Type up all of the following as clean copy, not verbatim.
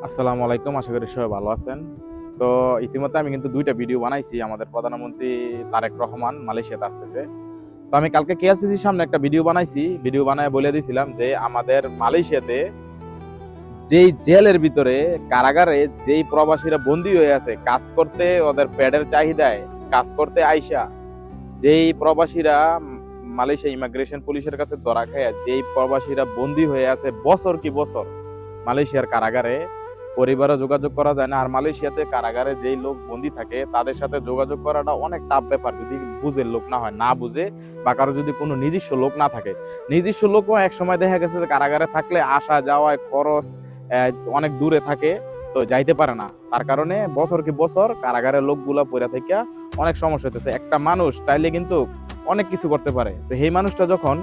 আসসালামু আলাইকুম, আশা করি সবাই ভালো আছেন। তো ইতিমধ্যে আমি কিন্তু ২টা ভিডিও বানাইছি। আমাদের প্রধানমন্ত্রী তারেক রহমান মালয়েশিয়াতে আসতেছে। তো আমি কালকে কেএলসিসির সামনে একটা ভিডিও বানাইছি। ভিডিও বানায় বলে দিয়েছিলাম যে আমাদের মালয়েশিয়াতে যেই জেলের ভিতরে কারাগারে যেই প্রবাসীরা বন্দী হয়ে আছে কাজ করতে, ওদের পেটের চাহিদায় কাজ করতে আইসা যেই প্রবাসীরা মালয়েশিয়া ইমিগ্রেশন পুলিশের কাছে ধরা খায়, যেই প্রবাসীরা বন্দী হয়ে আছে বছর কি বছর মালয়েশিয়ার কারাগারে, পরিবারে যোগাযোগ করা যায় না। আর মালয়েশিয়াতে কারাগারে যেই লোক বন্দী থাকে তাদের সাথে যোগাযোগ করাটা অনেক টাফ ব্যাপার, যদি বুঝের লোক না হয়, না বুঝে বা কারো যদি কোনো নিজস্ব লোক না থাকে। নিজস্ব লোকও এক সময় দেখা গেছে যে কারাগারে থাকলে আসা যাওয়ায় খরচ অনেক দূরে থাকে, তো যাইতে পারে না। তার কারণে বছর কি বছর কারাগারের লোকগুলা পইরা থেকে অনেক সমস্যা হইতেছে। একটা মানুষ চাইলে কিন্তু অনেক কিছু করতে পারে, তো এই মানুষটা যখন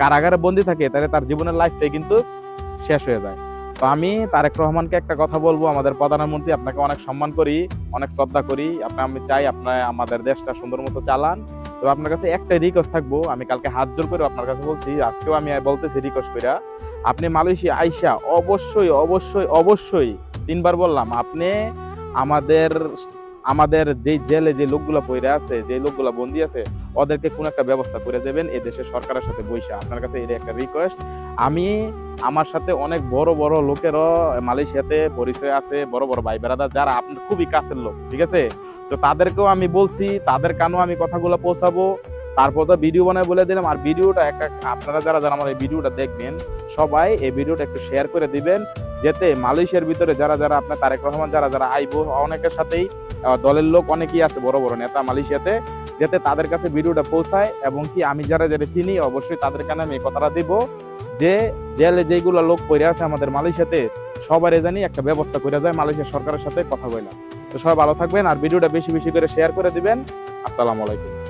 কারাগারে বন্দী থাকে তাহলে তার জীবনের লাইফটাই কিন্তু শেষ হয়ে যায়। তো আমি তারেক রহমানকে একটা কথা বলবো, আমাদের প্রধানমন্ত্রী, আপনাকে অনেক সম্মান করি, অনেক শ্রদ্ধা করি। আমি চাই আপনার আমাদের দেশটা সুন্দর মতো চালান। তো আপনার কাছে একটা রিকোয়েস্ট থাকবো, আমি কালকে হাত জোর করে আপনার কাছে বলছি, আজকেও আমি বলতেছি রিকোয়েস্ট কইরা, আপনি মালয়েশিয়া আইসা অবশ্যই অবশ্যই অবশ্যই ৩ বার বললাম, আপনি আমাদের আমাদের যেই জেলে যে লোকগুলা পইরা আছে, যে লোকগুলা বন্দী আছে, ওদেরকে কোন একটা ব্যবস্থা করে যাবেন এই দেশের সরকারের সাথে বইসা। আপনার কাছে এটা একটা রিকোয়েস্ট। আমি আমার সাথে অনেক বড় বড় লোকেরও মালয়েশিয়াতে পরিচয় আছে, বড় বড় ভাই বেড়াদার যারা আপনার খুবই কাছের লোক, ঠিক আছে? তো তাদেরকেও আমি বলছি, তাদের কানেও আমি কথাগুলো পৌঁছাবো। তারপর তো ভিডিও বানায় বলে দিলাম। আর ভিডিওটা একটা, আপনারা যারা যারা আমার এই ভিডিওটা দেখবেন সবাই এই ভিডিওটা একটু শেয়ার করে দিবেন, যেতে মালয়েশিয়ার ভিতরে যারা যারা আপনার তারেক রহমান যারা যারা আইবো, অনেকের সাথেই দলের লোক অনেকেই আছে, বড় বড় নেতা মালয়েশিয়াতে, যাতে তাদের কাছে ভিডিওটা পৌঁছায়। এবং কি আমি যারা যারা চিনি অবশ্যই তাদের কানে আমি এই কথাটা দিব যে জেলে যেগুলো লোক পড়ে আছে আমাদের মালয়েশিয়াতে, সবারই জানি একটা ব্যবস্থা করে যায় মালয়েশিয়া সরকারের সাথে কথা বললাম। তো সবাই ভালো থাকবেন আর ভিডিওটা বেশি বেশি করে শেয়ার করে দিবেন। আসসালামু আলাইকুম।